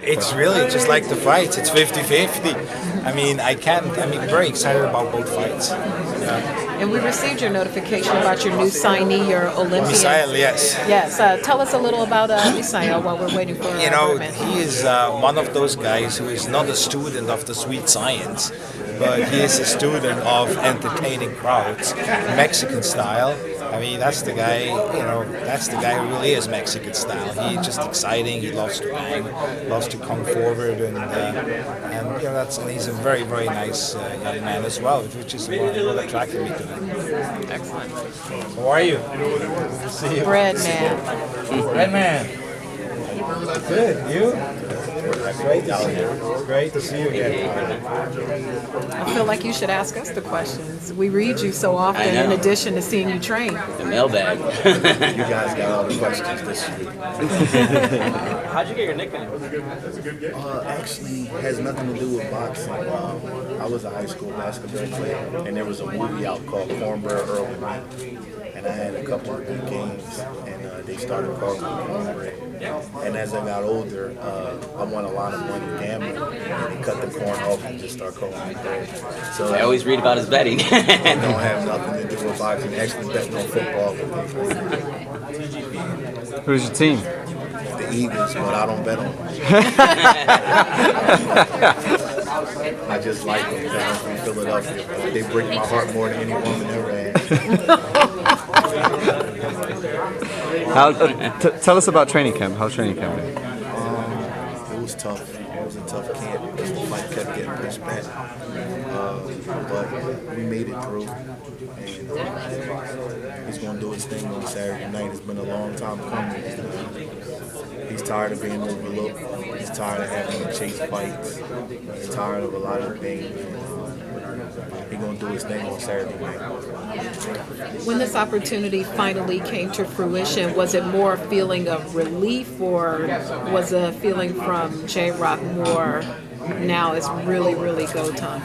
It's really just like the fights. It's 50-50. I mean, I'm very excited about both fights. And we received your notification about your new signee, your Olympian. Misael, yes. Yes. Tell us a little about Misael while we're waiting for Breadman. He is one of those guys who is not a student of the sweet science, but he is a student of entertaining crowds, Mexican style. I mean, that's the guy. That's the guy who really is Mexican style. He's just exciting. He loves to bang, loves to come forward, and he's a very, very nice young man as well, which is what attracted me to him. Excellent. How are you? Good to see you. Breadman. Breadman. Good. You? Great out here. Great to see you again. I feel like you should ask us the questions. We read you so often in addition to seeing you train. The mailbag. You guys got all the questions this week. How'd you get your nickname? Actually, has nothing to do with boxing. I was a high school basketball player, and there was a movie out called Cornbread Earl with Me. And I had a couple of good games, and they started calling me Cornbread. And as I got older, I won a lot of money gambling, and they cut the corn off and just start calling me bread. So I always read about his betting. it don't have nothing to do with boxing. Actually, betting on football. Who's your team? The Eagles, but I don't bet on them. I just like them because I'm from Philadelphia. They break my heart more than any woman ever had. Tell us about training camp. How's training camp been? It was tough. It was a tough camp because the fight kept getting pushed back. But we made it through. And he's going to do his thing on Saturday night. It's been a long time coming. He's tired of being overlooked. He's tired of having to chase fights. He's tired of a lot of things. He's going to do his thing on Saturday night. When this opportunity finally came to fruition, was it more a feeling of relief, or was a feeling from J-Rock more, now it's really, really go time?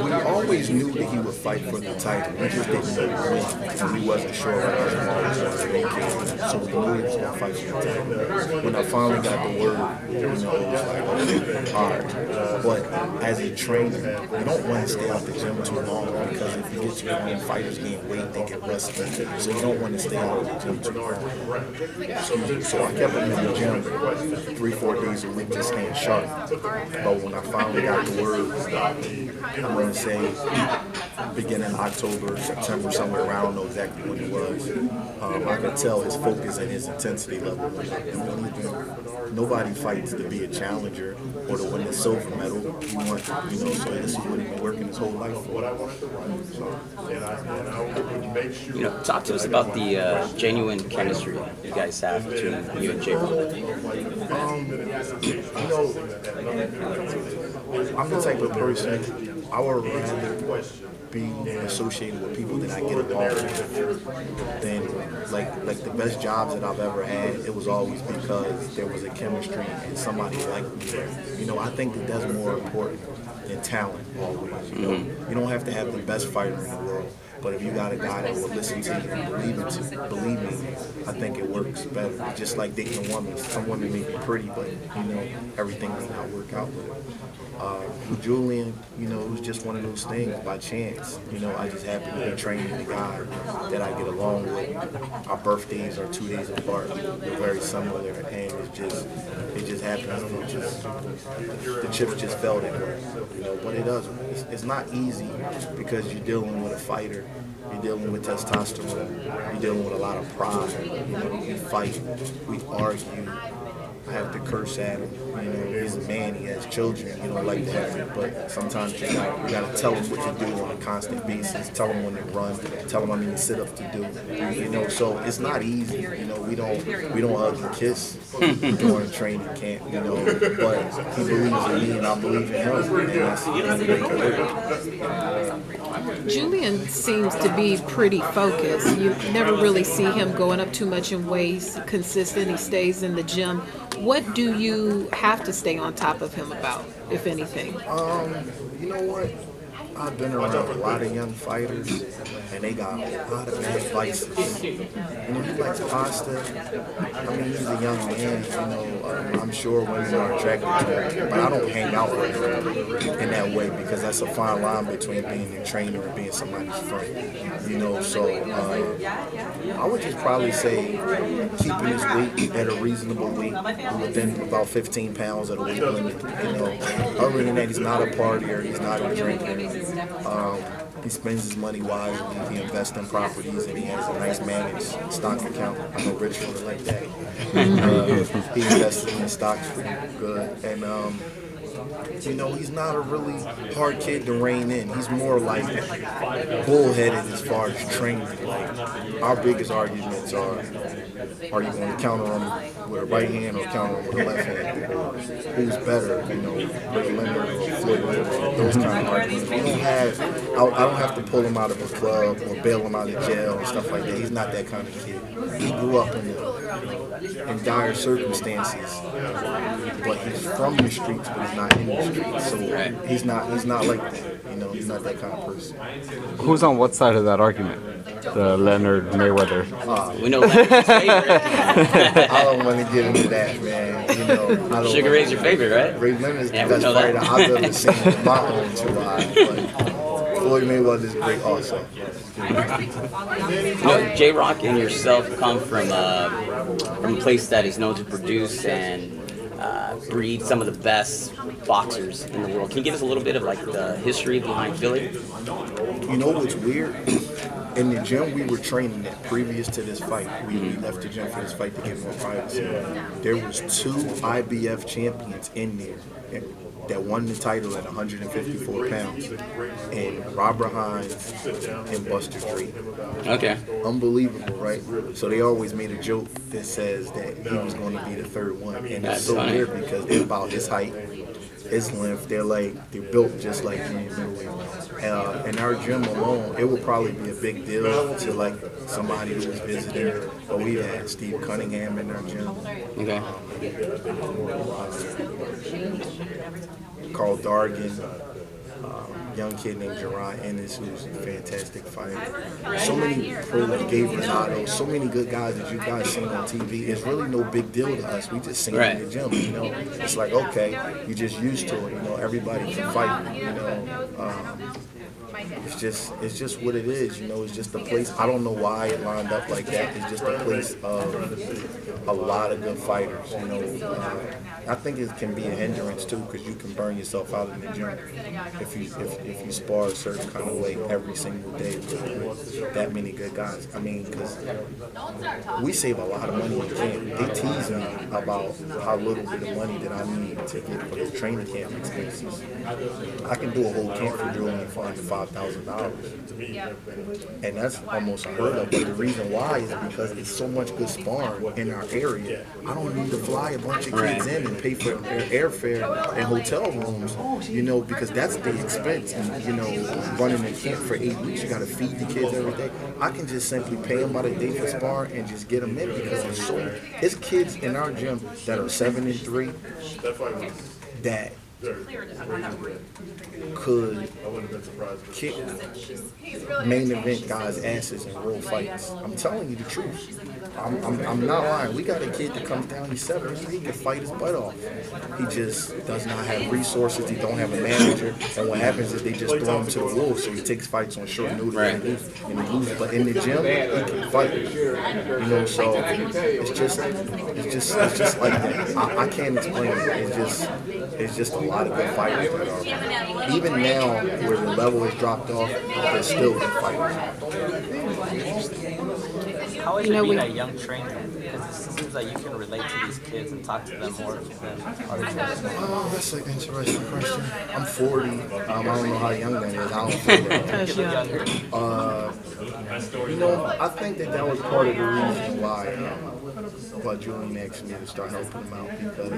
We always knew that he would fight for the title. We just didn't know when, because we wasn't sure what else was going to make. So we knew he was going to fight for the title. When I finally got the word, it was like, okay, hard. But as a trainer, you don't want to stay out the gym too long, because if you get your own fighters gain weight, they get rusty. So you don't want to stay out of the gym too long. So I kept him in the gym 3-4 days a week, just staying sharp. But when I finally got the word, I'm going to say beginning October, September, somewhere around, I don't know exactly when it was. I could tell his focus and his intensity level. Nobody fights to be a challenger or to win the silver medal. You want, so this is what he's been working his whole life for. Talk to us about the genuine chemistry you guys have between you and J-Rock. I'm the type of person, I would rather be associated with people that I get along with than like the best jobs that I've ever had. It was always because there was a chemistry and somebody liked me. I think that's more important than talent always. You don't have to have the best fighter in the world, but if you got a guy that will listen to you and believe me, I think it works better. It's just like dating a woman. Some women may be pretty, but everything does not work out with it. With Julian, it was just one of those things by chance. I just happened to be training the guy that I get along with. Our birthdays are 2 days apart. We're very similar, and it just happens. The chips just fell that way. But it doesn't. It's not easy because you're dealing with a fighter. You're dealing with testosterone. You're dealing with a lot of pride. We fight. We argue. I have to curse at him. He's a man, he has children, you don't like that. But sometimes you gotta tell him what to do on a constant basis, tell him when to run, tell him how many sit-ups to do. So it's not easy. We don't hug and kiss during training camp, but he believes in me and I believe in him. And that's Julian seems to be pretty focused. You never really see him going up too much in weight. He's consistent, he stays in the gym. What do you have to stay on top of him about, if anything? You know what? I've been around a lot of young fighters, and they got a lot of bad vices. He likes pasta. He's a young man. sure women are attracted to him, but I don't hang out with him in that way because that's a fine line between being a trainer and being somebody's friend. You know, so I would just probably say keeping his weight at a reasonable weight, within about 15 pounds of the weight limit. You know, other than that, he's not a partier, he's not a drinker. He spends his money wisely. He invests in properties, and he has a nice managed stock account. I know Rich would like that. He invested in stocks pretty good, and you know, he's not a really hard kid to rein in. He's more like bullheaded as far as training. Like, our biggest arguments are you going to counter him with a right hand or counter him with a left hand? Who's better, you know, Ray Leonard or Floyd Mayweather? Those kind of arguments. We don't have, I don't have to pull him out of a club or bail him out of jail and stuff like that. He's not that kind of kid. He grew up in dire circumstances, but he's from the streets, but he's not in the streets. So he's not like that. You know, he's not that kind of person. Who's on what side of that argument? The Leonard Mayweather. We know Leonard's favorite. I don't want to get into that, man. You know, I don't. Sugar Ray's your favorite, right? Ray Leonard's the Yeah, we best know fighter that. I've ever seen with my own two eyes. But Floyd Mayweather is great also. You know, J-Rock and yourself come from a place that is known to produce and breed some of the best boxers in the world. Can you give us a little bit of like the history behind Philly? You know what's weird? In the gym we were training at previous to this fight, we left the gym for this fight to get more privacy. There was 2 IBF champions in there that won the title at 154 pounds, and Robert Hines and Buster Drake. Okay. Unbelievable, right? So they always made a joke that says that he was going to be the third one, and That's it's so funny. weird because they're about his height, his length. They're built just like me. In our gym alone, it would probably be a big deal to like somebody who was visiting. But we've had Steve Cunningham in our gym. Okay. Carl Dargan, young kid named Jerron Ennis, who's a fantastic fighter. So many pros, Gabe Renato, so many good guys that you guys seen on TV. It's really no big deal to us. We just seen it in the gym, you know. It's like, okay, you just used to it, you know. Everybody can fight, you know. It's just what it is, you know. It's just a place. I don't know why it lined up like that. It's just a place of a lot of good fighters, you know. I think it can be a hindrance too, because you can burn yourself out in the gym if you spar a certain kind of way every single day with that many good guys. I mean, because we save a lot of money in camp. They tease me about how little bit of money that I need to get for the training camp expenses. I can do a whole camp for drilling for under $5,000, and that's almost unheard of. But the reason why is because it's so much good sparring in our area. I don't need to fly a bunch of kids in and pay for their airfare and hotel rooms, you know, because that's the expense. And, you know, running a camp for 8 weeks, you got to feed the kids every day. I can just simply pay them by the day for sparring and just get them in, because it's kids in our gym that are 7 and 3 that could kick main event guys' asses in real fights. I'm telling you the truth. I'm not lying. We got a kid that comes down, he's 7, he can fight his butt off. He just does not have resources, he don't have a manager, and what happens is they just throw him to the wolves, so he takes fights on short notice and he loses. But in the gym, he can fight. You know, so it's just like that. I can't explain it. It's just a lot of good fighters that are, even now where the level has dropped off, there's still good fighters. How is it being a young trainer? Because it seems like you can relate to these kids and talk to them more than other trainers. Oh, that's an interesting question. I'm 40. I don't know how young that is. I don't feel that. You know, I think that was part of the reason why Julian asked me to start helping him out, because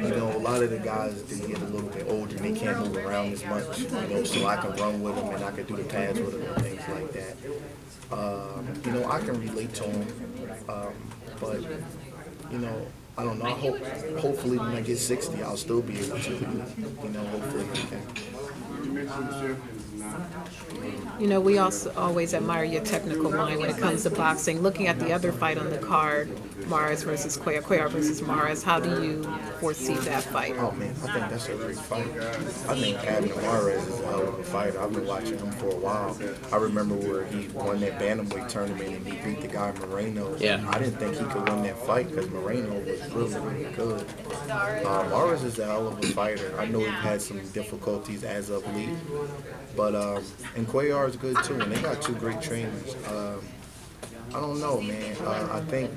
you know, a lot of the guys, they get a little bit older and they can't move around as much, you know, so I can run with them and I can do the pads with them and things like that. You know, I can relate to them, but, you know, I don't know. Hopefully when I get 60, I'll still be able to, you know, hopefully I can. You know, we also always admire your technical mind when it comes to boxing. Looking at the other fight on the card, Mares versus Cuellar, Cuellar versus Mares, how do you foresee that fight? Oh man, I think that's a great fight. I think Abner Mares is a hell of a fighter. I've been watching him for a while. I remember where he won that bantamweight tournament and he beat the guy Moreno. Yeah. I didn't think he could win that fight because Moreno was really, really good. Mares is a hell of a fighter. I know he had some difficulties as of late, but and Cuellar is good too. And they got two great trainers. I don't know, man. I think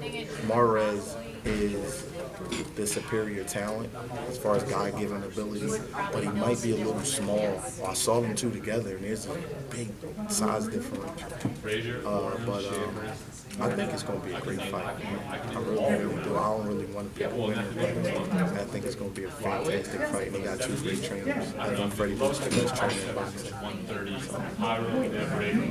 Mares is the superior talent as far as God-given ability, but he might be a little small. I saw them two together, and there's a big size differential. But I think it's going to be a great fight. I really do. I don't really want to pick a winner, but I think it's going to be a fantastic fight. And they got two great trainers. I think Freddie looks the best trainer in boxing.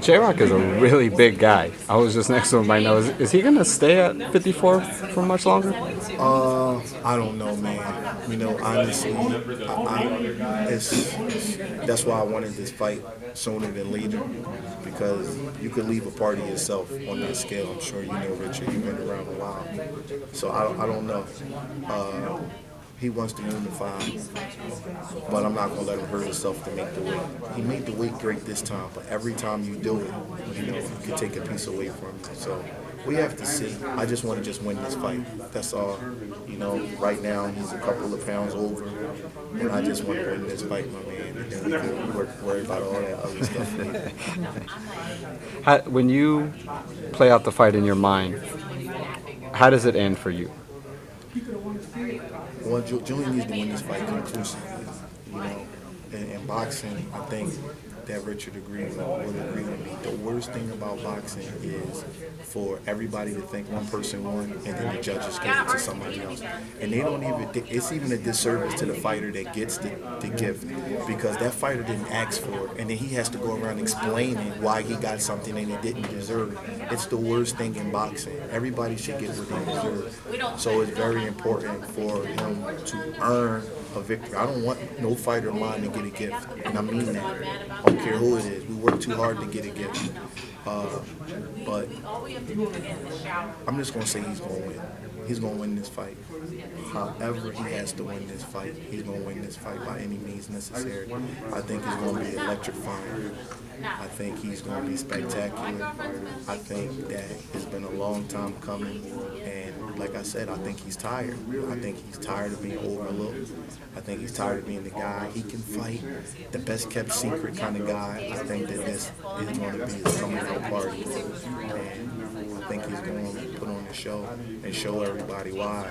J-Rock is a really big guy. I was just next to him right now. Is he going to stay at 54 for much longer? I don't know, man. You know, honestly, that's why I wanted this fight sooner than later, because you could leave a party yourself on that scale. I'm sure you know, Richard. You've been around a while, so I don't know. He wants to unify, but I'm not going to let him hurt himself to make the weight. He made the weight great this time, but every time you do it, you know, you can take a piece away from you. So we have to see. I just want to win this fight. That's all. You know, right now he's a couple of pounds over, and I just want to win this fight, my man. And then we can worry about all that other stuff later. When you play out the fight in your mind, how does it end for you? Well, Julian needs to win this fight conclusively. You know, in boxing, I think that Richard will agree with me. The worst thing about boxing is for everybody to think one person won and then the judges give it to somebody else. And they don't even, it's even a disservice to the fighter that gets the gift, because that fighter didn't ask for it. And then he has to go around explaining why he got something and he didn't deserve. It's the worst thing in boxing. Everybody should get what they deserve. So it's very important for him to earn a victory. I don't want no fighter of mine to get a gift, and I mean that. I don't care who it is. We work too hard to get a gift. But I'm just going to say he's going to win. He's going to win this fight. However he has to win this fight, he's going to win this fight by any means necessary. I think it's going to be electrifying. I think he's going to be spectacular. I think that it's been a long time coming, and like I said, I think he's tired. I think he's tired of being overlooked. I think he's tired of being the guy. He can fight, the best kept secret kind of guy. I think that this is going to be his coming out party, and I think he's going to put on the show and show everybody why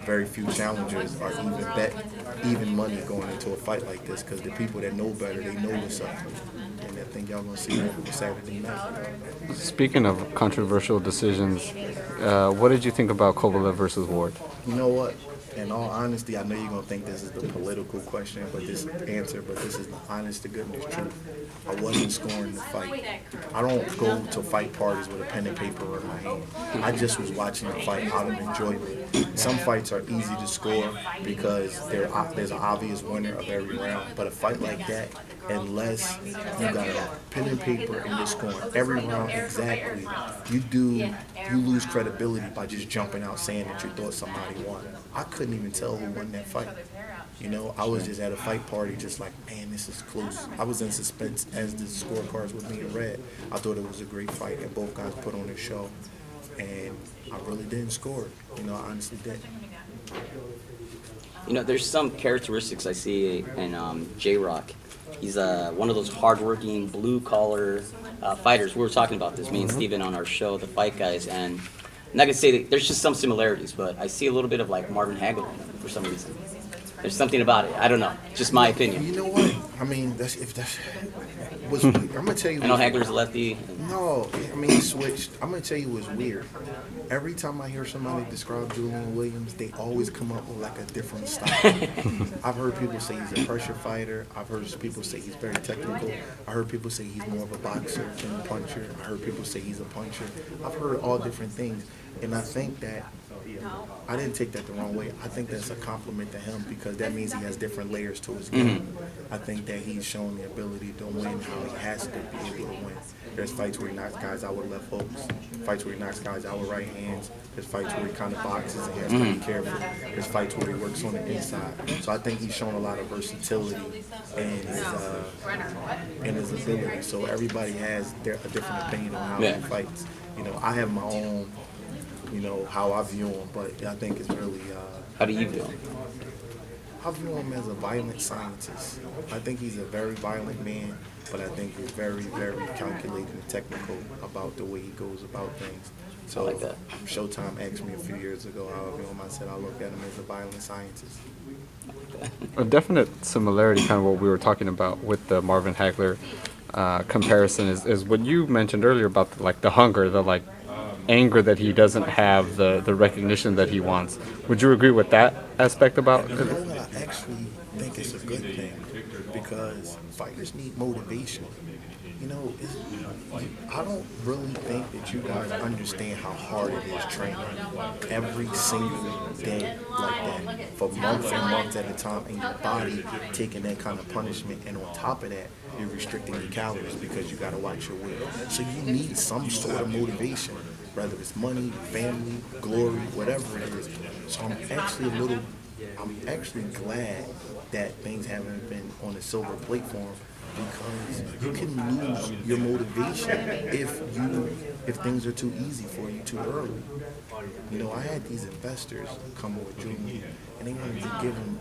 very few challengers are even money going into a fight like this, because the people that know better, they know what's up. And I think y'all gonna see that on Saturday night. Speaking of controversial decisions, what did you think about Kovalev versus Ward? You know what? In all honesty, I know you're gonna think this is the political question, but this is the honest to goodness truth. I wasn't scoring the fight. I don't go to fight parties with a pen and paper in my hand. I just was watching the fight out of enjoyment. Some fights are easy to score because there's an obvious winner of every round, but a fight like that, unless you got a pen and paper and you're scoring every round exactly, you lose credibility by just jumping out saying that you thought somebody won. I couldn't even tell who won that fight. You know, I was just at a fight party just like, man, this is close. I was in suspense as the scorecards were being read. I thought it was a great fight, and both guys put on their show. And I really didn't score it. You know, I honestly didn't. You know, there's some characteristics I see in J-Rock. He's one of those hardworking, blue-collar fighters. We were talking about this, me and Steven, on our show, The Fight Guys, and I'm not going to say that there's just some similarities, but I see a little bit of like Marvin Hagler in him for some reason. There's something about it. I don't know. Just my opinion. You know what? I mean, I'm gonna tell you. I know Hagler's a lefty. No, I mean he switched. I'm gonna tell you what's weird. Every time I hear somebody describe Julian Williams, they always come up with like a different style. I've heard people say he's a pressure fighter. I've heard people say he's very technical. I heard people say he's more of a boxer than a puncher. I heard people say he's a puncher. I've heard all different things, and I think that I didn't take that the wrong way. I think that's a compliment to him because that means he has different layers to his game. I think that he's shown the ability to win how he has to be able to win. There's fights where he knocks guys out with left hooks, fights where he knocks guys out with right hands. There's fights where he kind of boxes and he has to be careful. There's fights where he works on the inside. So I think he's shown a lot of versatility in his ability. So everybody has a different opinion on how he fights. You know, I have my own, you know, how I view him, but I think it's really. How do you view him? I view him as a violent scientist. I think he's a very violent man, but I think he's very, very calculated and technical about the way he goes about things. So I like that. Showtime asked me a few years ago how I view him. I said I look at him as a violent scientist. A definite similarity, kind of what we were talking about with the Marvin Hagler comparison, is what you mentioned earlier about the hunger, the anger that he doesn't have, the recognition that he wants. Would you agree with that aspect about it? You know what? I actually think it's a good thing because fighters need motivation. You know, I don't really think that you guys understand how hard it is training every single day like that for months and months at a time, and your body taking that kind of punishment, and on top of that, you're restricting your calories because you got to watch your weight. So you need some sort of motivation, whether it's money, family, glory, whatever it is. So I'm actually glad that things haven't been on a silver plate for him, because you can lose your motivation if things are too easy for you too early. You know, I had these investors come with Junior, and they wanted to give him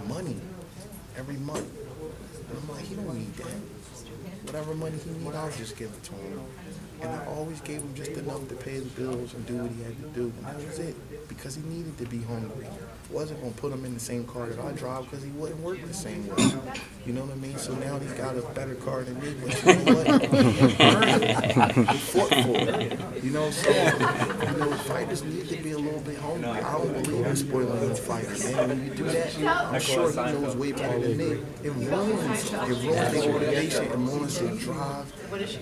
money every month. And I'm like, he don't need that. Whatever money he needs, I'll just give it to him. And I always gave him just enough to pay his bills and do what he had to do. And that was it, because he needed to be hungry. I wasn't going to put him in the same car that I drive because he wouldn't work the same way. You know what I mean? So now he's got a better car than me, but you know what? He fought for it. You know, so, fighters need to be a little bit hungry. I don't believe in spoiling the fighter, man. When you do that, I'm sure he knows way better than me. It ruins their motivation, it ruins their drive.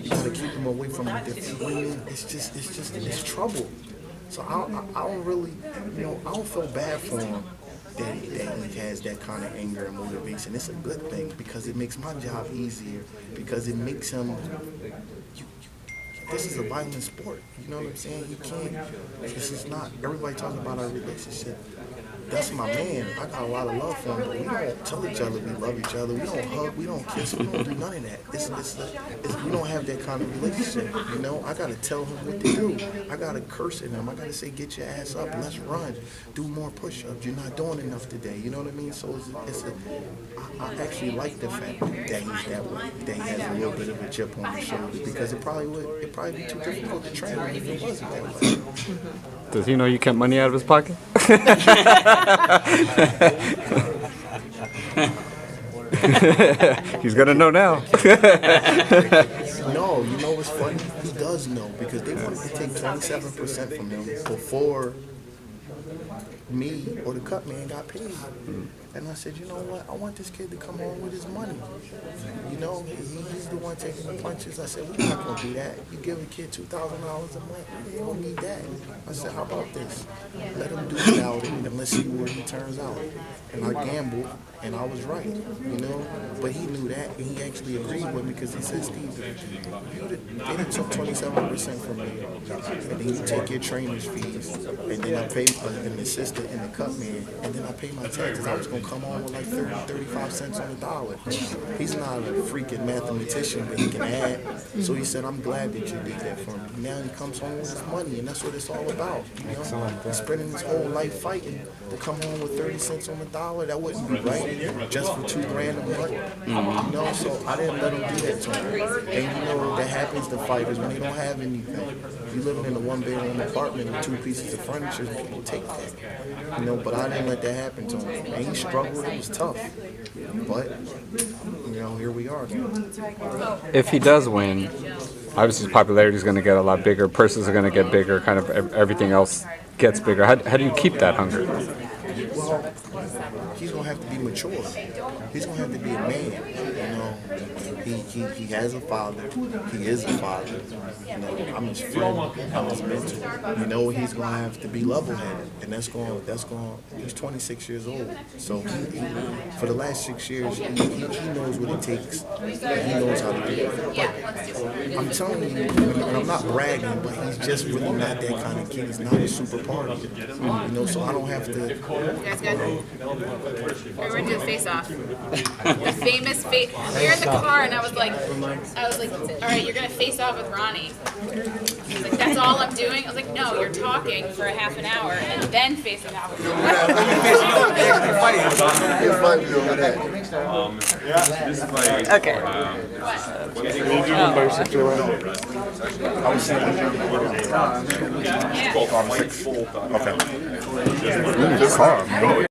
You got to keep them away from the different women. It's trouble. So I don't really, I don't feel bad for him that he has that kind of anger and motivation. It's a good thing because it makes my job easier, because it makes him, this is a violent sport. You know what I'm saying? You can't, this is not, everybody talking about our relationship. That's my man. I got a lot of love for him, but we don't tell each other we love each other. We don't hug, we don't kiss, we don't do none of that. We don't have that kind of relationship, you know? I got to tell him what to do. I got to curse at him. I got to say, get your ass up, let's run. Do more push-ups. You're not doing enough today. You know what I mean? So I actually like the fact that he's that way, that he has a little bit of a chip on his shoulder, because it'd probably be too difficult to train him if it wasn't that way. Does he know you kept money out of his pocket? He's gonna know now. No, you know what's funny? He does know, because they wanted to take 27% from him before me or the cut man got paid. And I said, you know what? I want this kid to come home with his money. You know, he's the one taking the punches. I said, we're not going to do that. You give a kid $2,000 a month, they don't need that. I said, how about this? Let him do without it, and let's see where he turns out. And I gambled, and I was right, you know? But he knew that, and he actually agreed with me, because he said, Steve, they done took 27% from me, and then you take your trainer's fees, and then I pay an assistant and a cut man, and then I pay my taxes. I was going to come on with like 35 cents on the dollar. He's not a freaking mathematician, but he can add. So he said, I'm glad that you did that for me. Now he comes home with his money, and that's what it's all about. You know? He's spending his whole life fighting to come home with 30 cents on the dollar. That wouldn't be right, just for $2 grand a month. You know, so I didn't let him do that to him. And you know, that happens to fighters when they don't have anything. You living in a one-bedroom apartment with 2 pieces of furniture, people take that. You know, but I didn't let that happen to him. And he struggled, it was tough. But, you know, here we are. If he does win, obviously his popularity is going to get a lot bigger, purses are going to get bigger, kind of everything else gets bigger. How do you keep that hunger? Well, he's gonna have to be mature. He's gonna have to be a man. You know, he has a father. He is a father. You know, I'm his friend. I'm his mentor. You know, he's gonna have to be level-headed, and that's going. He's 26 years old, so for the last 6 years, he knows what it takes. He knows how to do it. But I'm telling you, and I'm not bragging, but he's just really not that kind of kid. He's not a super party. You know, so I don't have to. You guys good? We're going to do the face-off. The famous face. We were in the car, and I was like, all right, you're going to face off with Ronnie. He's like, that's all I'm doing? I was like, no, you're talking for a half an hour and then facing off with Ronnie. Okay. Yeah. Okay. Car.